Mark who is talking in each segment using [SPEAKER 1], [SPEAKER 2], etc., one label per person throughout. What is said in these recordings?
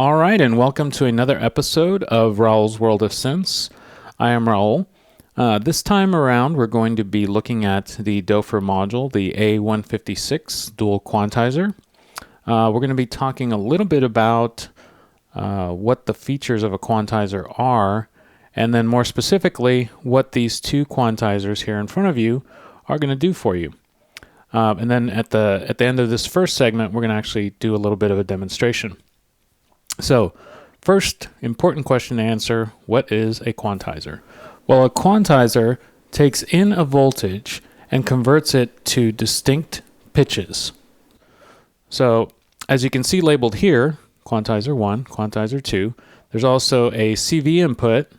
[SPEAKER 1] All right, and welcome to another episode of Raul's World of Synths. I am Raul. This time around, we're going to be looking at the Doepfer module, the A156 dual quantizer. We're going to be talking a little bit about what the features of a quantizer are, and then more specifically, what these two quantizers here in front of you are going to do for you. And then at the end of this first segment, we're going to actually do a little bit of a demonstration. So, first important question to answer, what is a quantizer? Well, a quantizer takes in a voltage and converts it to distinct pitches. So, as you can see labeled here, quantizer 1, quantizer 2, there's also a CV input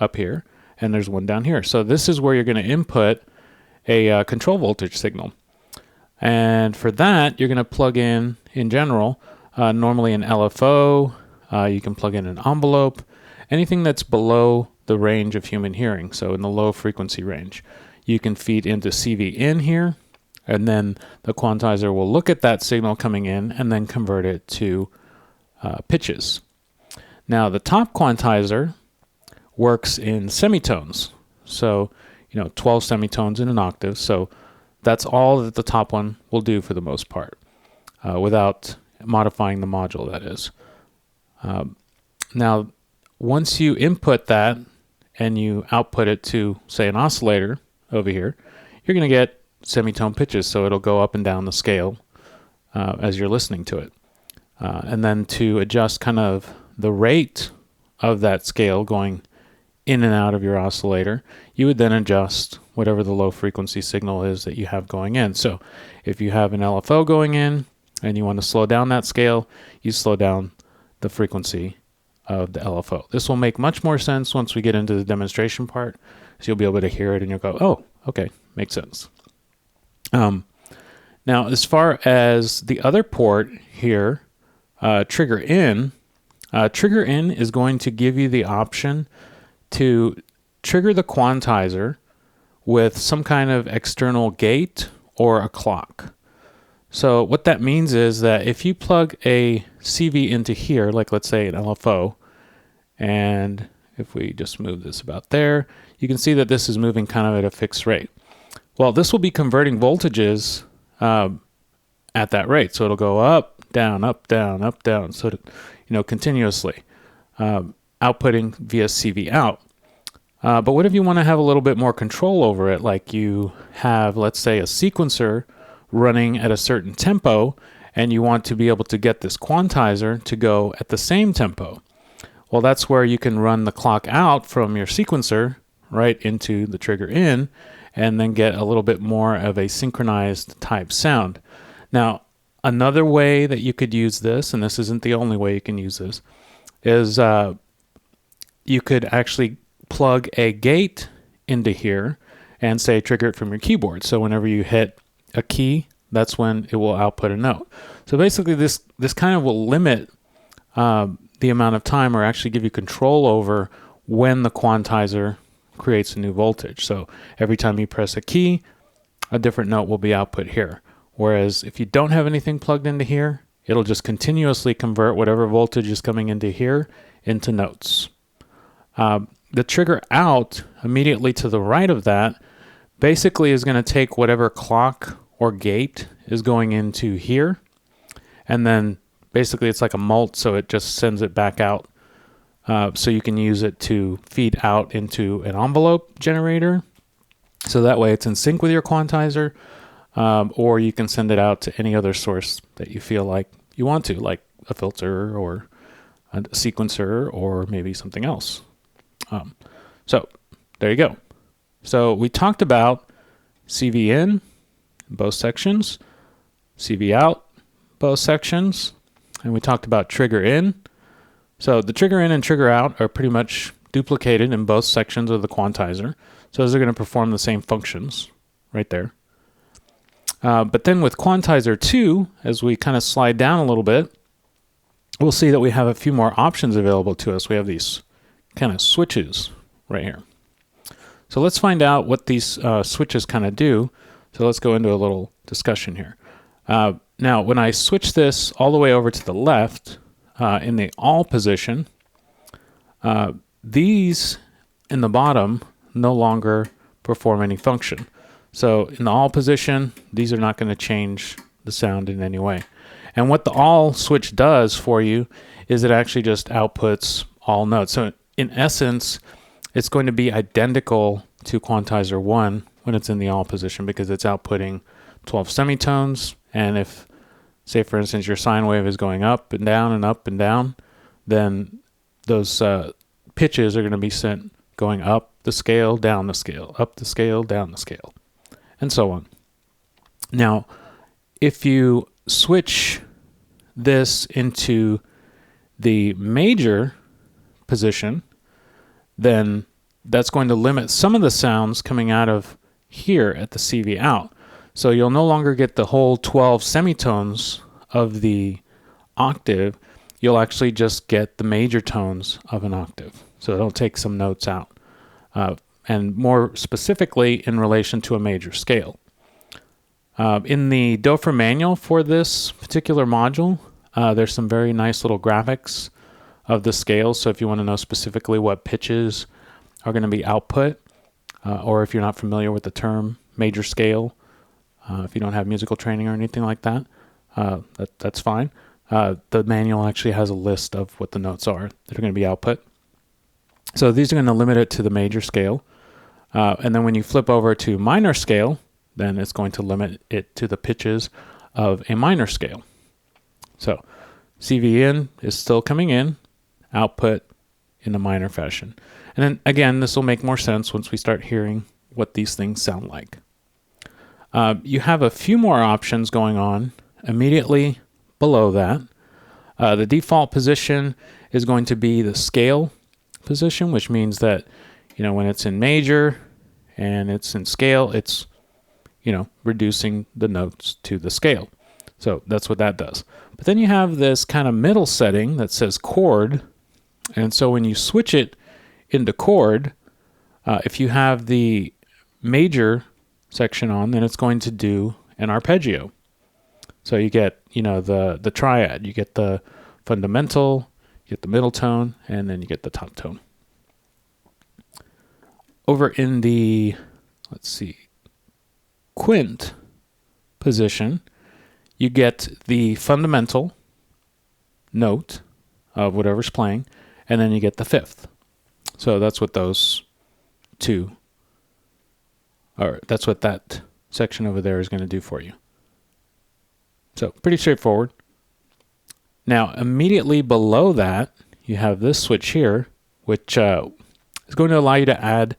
[SPEAKER 1] up here, and there's one down here. So this is where you're going to input a control voltage signal. And for that, you're going to plug in general, normally an LFO, you can plug in an envelope, anything that's below the range of human hearing, so in the low frequency range. You can feed into CV in here, and then the quantizer will look at that signal coming in and then convert it to pitches. Now the top quantizer works in semitones, so 12 semitones in an octave, so that's all that the top one will do for the most part, without modifying the module, that is. Now, once you input that and you output it to, say, an oscillator over here, you're going to get semitone pitches, so it'll go up and down the scale as you're listening to it. And then to adjust kind of the rate of that scale going in and out of your oscillator, you would then adjust whatever the low frequency signal is that you have going in. So if you have an LFO going in, and you want to slow down that scale, you slow down the frequency of the LFO. This will make much more sense once we get into the demonstration part, so you'll be able to hear it and you'll go, oh, okay, makes sense. Now, as far as the other port here, trigger in is going to give you the option to trigger the quantizer with some kind of external gate or a clock. So what that means is that if you plug a CV into here, like let's say an LFO, and if we just move this about there, you can see that this is moving kind of at a fixed rate. Well, this will be converting voltages at that rate. So it'll go up, down, up, down, up, down, so continuously, outputting via CV out. But what if you want to have a little bit more control over it, like you have, let's say, a sequencer running at a certain tempo, and you want to be able to get this quantizer to go at the same tempo. Well, that's where you can run the clock out from your sequencer right into the trigger in, and then get a little bit more of a synchronized type sound. Now, another way that you could use this, and this isn't the only way you can use this, is you could actually plug a gate into here and say trigger it from your keyboard. So whenever you hit a key, that's when it will output a note. So basically this kind of will limit the amount of time, or actually give you control over when the quantizer creates a new voltage. So every time you press a key, a different note will be output here. Whereas if you don't have anything plugged into here, it'll just continuously convert whatever voltage is coming into here into notes. The trigger out immediately to the right of that basically is going to take whatever clock or gate is going into here, and then basically it's like a mult, so it just sends it back out, so you can use it to feed out into an envelope generator, so that way it's in sync with your quantizer, or you can send it out to any other source that you feel like you want to, like a filter or a sequencer or maybe something else. So there you go. So we talked about CV in both sections, CV out both sections, and we talked about trigger in. So the trigger in and trigger out are pretty much duplicated in both sections of the quantizer, so those are going to perform the same functions right there. But then with quantizer 2, as we kind of slide down a little bit, we'll see that we have a few more options available to us. We have these kind of switches right here. So let's find out what these switches kind of do. So let's go into a little discussion here. Now, when I switch this all the way over to the left, in the all position, these in the bottom no longer perform any function. So in the all position, these are not going to change the sound in any way. And what the all switch does for you is it actually just outputs all notes. So in essence, it's going to be identical to Quantizer 1 when it's in the all position because it's outputting 12 semitones. And if, say for instance, your sine wave is going up and down and up and down, then those pitches are going to be sent going up the scale, down the scale, up the scale, down the scale, and so on. Now, if you switch this into the major position, then that's going to limit some of the sounds coming out of here at the CV out. So you'll no longer get the whole 12 semitones of the octave. You'll actually just get the major tones of an octave. So it'll take some notes out. And more specifically in relation to a major scale. In the Doepfer manual for this particular module, there's some very nice little graphics of the scales. So if you want to know specifically what pitches are going to be output, or if you're not familiar with the term major scale, if you don't have musical training or anything like that, that's fine. The manual actually has a list of what the notes are that are going to be output. So these are going to limit it to the major scale. And then when you flip over to minor scale, then it's going to limit it to the pitches of a minor scale. So CV in is still coming in, output in a minor fashion. And then again, this will make more sense once we start hearing what these things sound like. You have a few more options going on immediately below that. The default position is going to be the scale position, which means that, when it's in major and it's in scale, it's, reducing the notes to the scale. So that's what that does. But then you have this kind of middle setting that says chord. And so when you switch it into chord, if you have the major section on, then it's going to do an arpeggio. So you get, the triad. You get the fundamental, you get the middle tone, and then you get the top tone. Over in the, quint position, you get the fundamental note of whatever's playing, and then you get the fifth. So that's what those two, or that's what that section over there is going to do for you. So pretty straightforward. Now, immediately below that, you have this switch here, which is going to allow you to add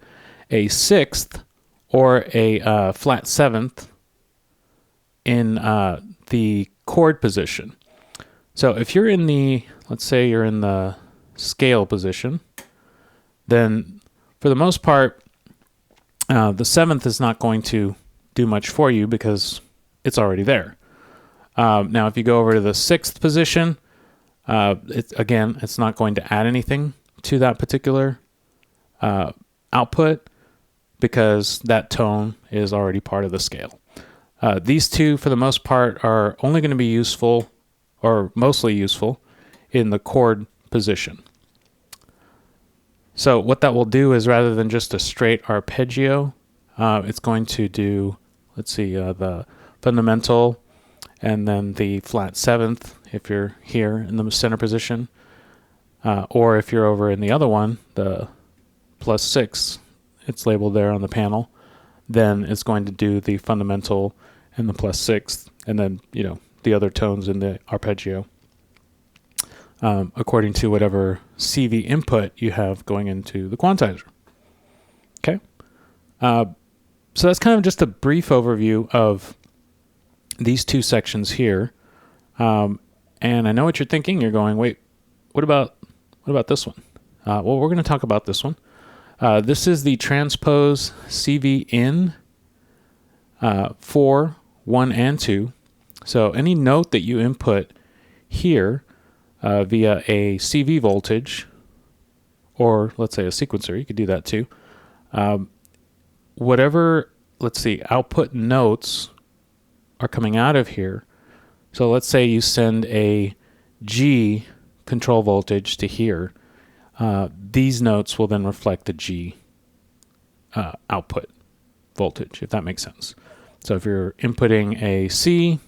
[SPEAKER 1] a sixth or a flat seventh in the chord position. So if you're in the, let's say you're in the scale position, then for the most part, the seventh is not going to do much for you because it's already there. Now, if you go over to the sixth position, it's not going to add anything to that particular output because that tone is already part of the scale. These two, for the most part, are only going to be useful, or mostly useful, in the chord position. So what that will do is, rather than just a straight arpeggio, it's going to do, the fundamental, and then the flat seventh if you're here in the center position, or if you're over in the other one, the plus six, it's labeled there on the panel, then it's going to do the fundamental and the plus sixth, and then the other tones in the arpeggio, according to whatever CV input you have going into the quantizer. Okay, so that's kind of just a brief overview of these two sections here, and I know what you're thinking. You're going, wait, what about this one? Well, we're going to talk about this one. This is the transpose CV in for 1 and 2. So any note that you input here via a CV voltage, or let's say a sequencer, you could do that too. Whatever, output notes are coming out of here. So let's say you send a G control voltage to here, these notes will then reflect the G output voltage, if that makes sense. So if you're inputting a C,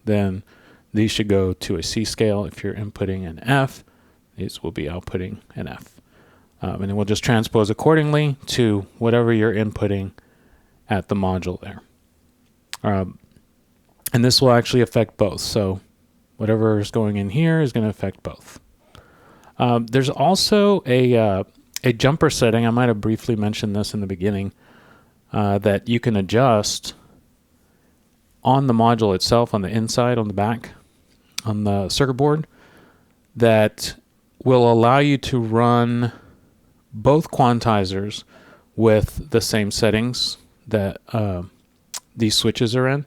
[SPEAKER 1] then these should go to a C scale. If you're inputting an F, these will be outputting an F. And then we'll just transpose accordingly to whatever you're inputting at the module there. And this will actually affect both. So whatever is going in here is going to affect both. There's also a jumper setting. I might have briefly mentioned this in the beginning, that you can adjust on the module itself, on the inside, on the back, on the circuit board, that will allow you to run both quantizers with the same settings that these switches are in.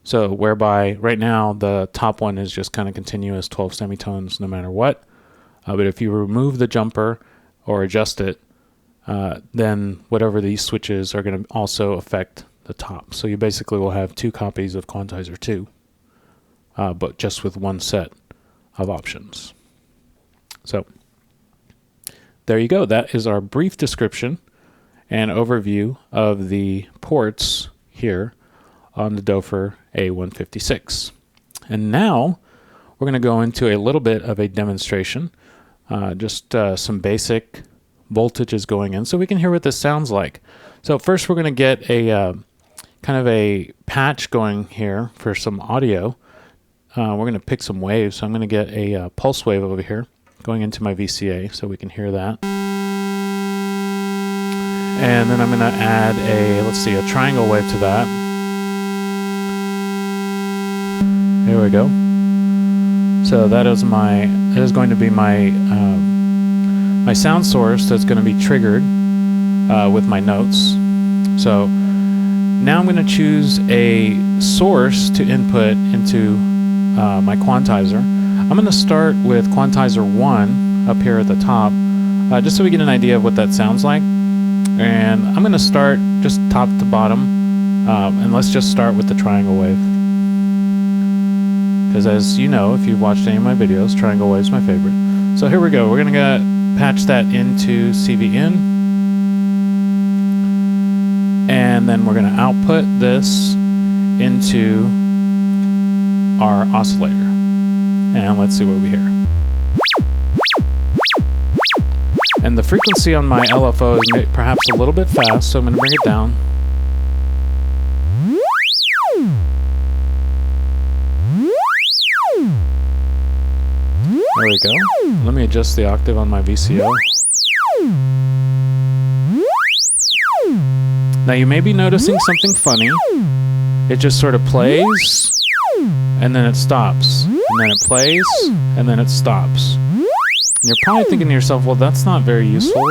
[SPEAKER 1] So whereby right now the top one is just kind of continuous 12 semitones no matter what. But if you remove the jumper or adjust it, then whatever these switches are going to also affect the top. So you basically will have two copies of Quantizer 2, but just with one set of options. So there you go. That is our brief description and overview of the ports here on the Doepfer A156. And now we're going to go into a little bit of a demonstration, just some basic voltages going in so we can hear what this sounds like. So first we're going to get a kind of a patch going here for some audio. We're going to pick some waves. So I'm going to get a pulse wave over here going into my VCA so we can hear that. And then I'm going to add a triangle wave to that. There we go. So that is going to be my my sound source that's going to be triggered with my notes. So now I'm going to choose a source to input into my quantizer. I'm going to start with Quantizer 1 up here at the top, just so we get an idea of what that sounds like. And I'm going to start just top to bottom, and let's just start with the triangle wave. Because as you know, if you've watched any of my videos, triangle wave is my favorite. So here we go. We're going to patch that into CVin. And then we're going to output this into our oscillator. And let's see what we hear. And the frequency on my LFO is perhaps a little bit fast, so I'm going to bring it down. There we go. Let me adjust the octave on my VCO. Now you may be noticing something funny. It just sort of plays, and then it stops. And then it plays, and then it stops. And you're probably thinking to yourself, well, that's not very useful.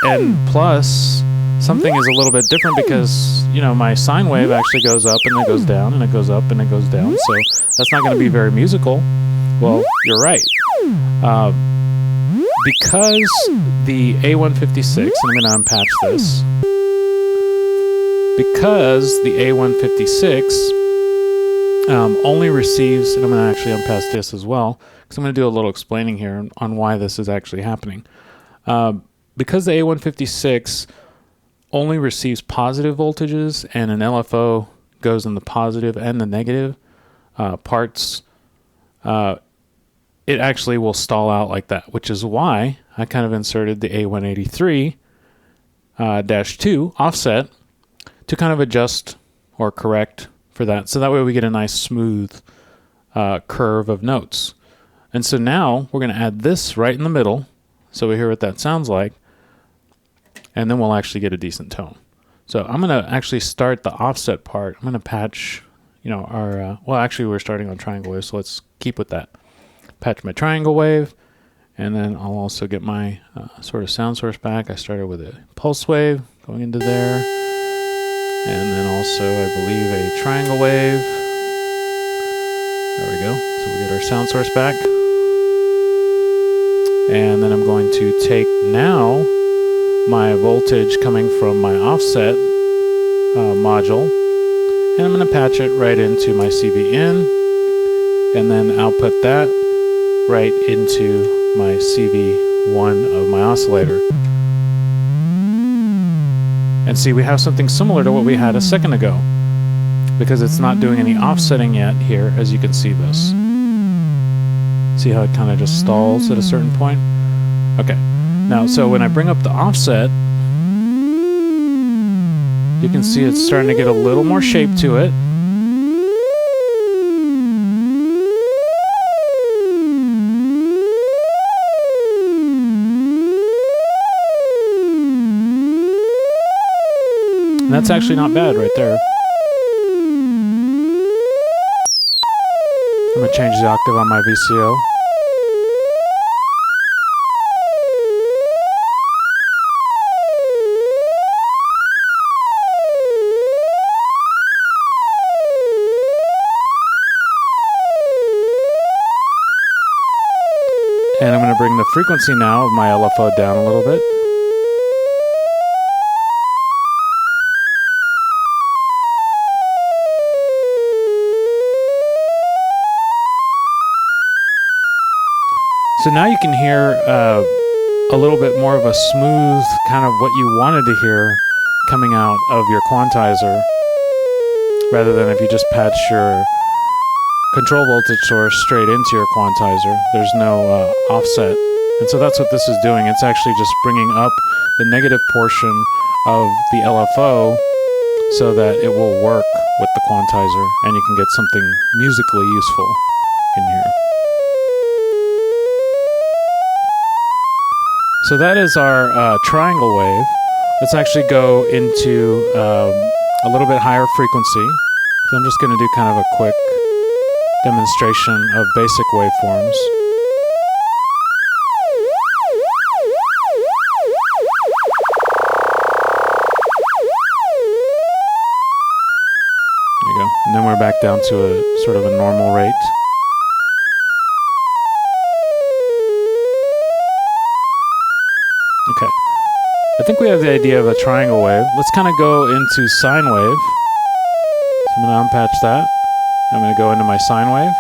[SPEAKER 1] And plus, something is a little bit different because, you know, my sine wave actually goes up and it goes down and it goes up and it goes down. So that's not going to be very musical. Well, you're right. Because the A156, and I'm going to unpatch this, because the A156 only receives, and I'm going to actually unpatch this as well, because I'm going to do a little explaining here on why this is actually happening. Because the A156 only receives positive voltages and an LFO goes in the positive and the negative parts, it actually will stall out like that, which is why I kind of inserted the A183-2 offset to kind of adjust or correct for that. So that way we get a nice smooth curve of notes. And so now we're going to add this right in the middle so we hear what that sounds like, and then we'll actually get a decent tone. So I'm going to actually start the offset part. I'm going to patch, you know, our, well, actually we're starting on triangle wave, so let's keep with that. Patch my triangle wave, and then I'll also get my sort of sound source back. I started with a pulse wave going into there, and then also I believe a triangle wave. There we go. So we get our sound source back. And then I'm going to take now my voltage coming from my offset module, and I'm going to patch it right into my CVin, and then output that right into my CV1 of my oscillator. And see, we have something similar to what we had a second ago, because it's not doing any offsetting yet here, as you can see this. See how it kind of just stalls at a certain point? Okay. Now, so when I bring up the offset, you can see it's starting to get a little more shape to it. And that's actually not bad right there. I'm going to change the octave on my VCO. And I'm going to bring the frequency now of my LFO down a little bit. So now you can hear a little bit more of a smooth kind of what you wanted to hear coming out of your quantizer, rather than if you just patch your control voltage source straight into your quantizer. There's no offset. And so that's what this is doing. It's actually just bringing up the negative portion of the LFO so that it will work with the quantizer and you can get something musically useful in here. So that is our triangle wave. Let's actually go into a little bit higher frequency. So I'm just going to do kind of a quick demonstration of basic waveforms. There you go. And then we're back down to a sort of a normal rate. Okay. I think we have the idea of a triangle wave. Let's kind of go into sine wave. So I'm going to unpatch that. I'm going to go into my sine wave.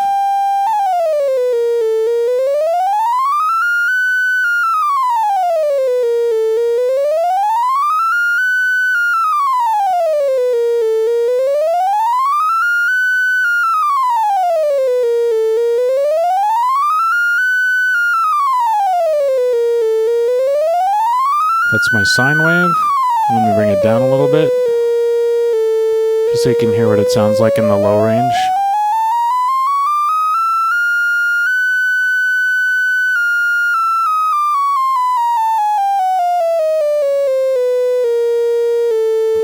[SPEAKER 1] That's my sine wave. Let me bring it down a little bit, just so you can hear what it sounds like in the low range.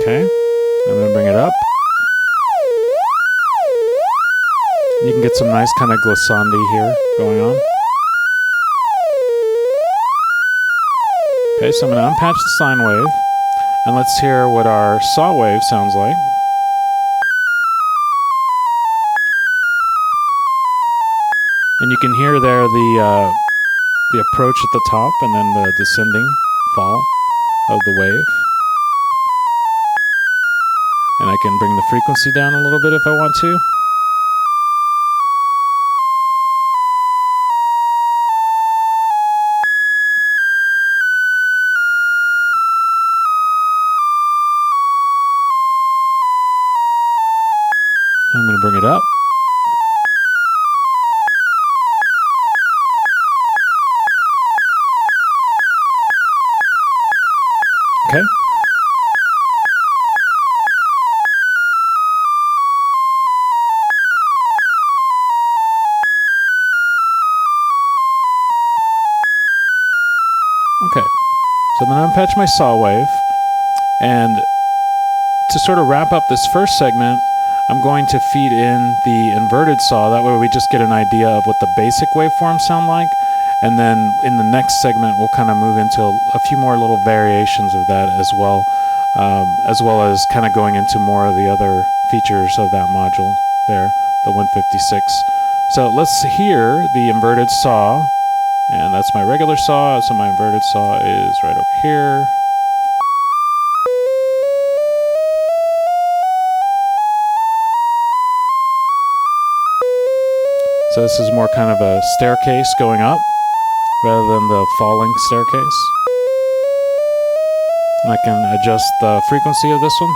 [SPEAKER 1] Okay, I'm going to bring it up. You can get some nice kind of glissandi here going on. Okay, so I'm going to unpatch the sine wave, and let's hear what our saw wave sounds like. And you can hear there the approach at the top and then the descending fall of the wave. And I can bring the frequency down a little bit if I want to. I'm going to bring it up. Okay. Okay. So I'm going to unpatch my saw wave, and to sort of wrap up this first segment, I'm going to feed in the inverted saw. That way we just get an idea of what the basic waveforms sound like. And then in the next segment, we'll kind of move into a few more little variations of that as well as kind of going into more of the other features of that module there, the 156. So let's hear the inverted saw. And that's my regular saw. So my inverted saw is right over here. So So this is more kind of a staircase going up rather than the falling staircase. And I can adjust the frequency of this one.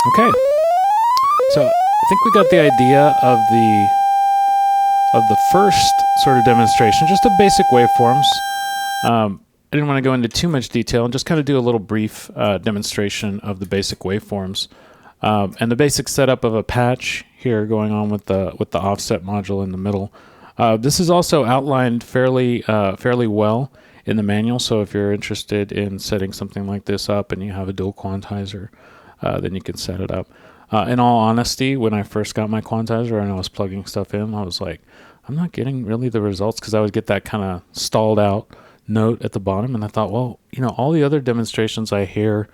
[SPEAKER 1] Okay, so I think we got the idea of the first sort of demonstration, just the basic waveforms. I didn't want to go into too much detail and just kind of do a little brief demonstration of the basic waveforms and the basic setup of a patch here going on with the offset module in the middle. This is also outlined fairly well in the manual, so if you're interested in setting something like this up and you have a dual quantizer, then you can set it up. In all honesty, when I first got my quantizer and I was plugging stuff in, I was like, I'm not getting really the results, because I would get that kind of stalled out note at the bottom. And I thought, well, you know, all the other demonstrations I hear,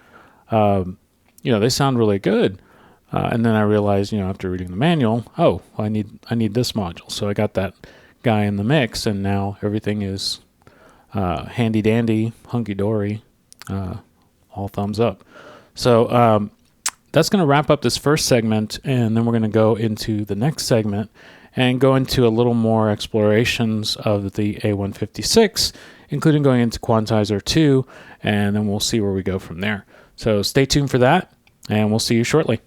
[SPEAKER 1] you know, they sound really good. And then I realized, you know, after reading the manual, oh, I need this module. So I got that guy in the mix, and now everything is handy dandy, hunky dory, all thumbs up. So that's going to wrap up this first segment, and then we're going to go into the next segment and go into a little more explorations of the A156, including going into Quantizer 2, and then we'll see where we go from there. So stay tuned for that, and we'll see you shortly.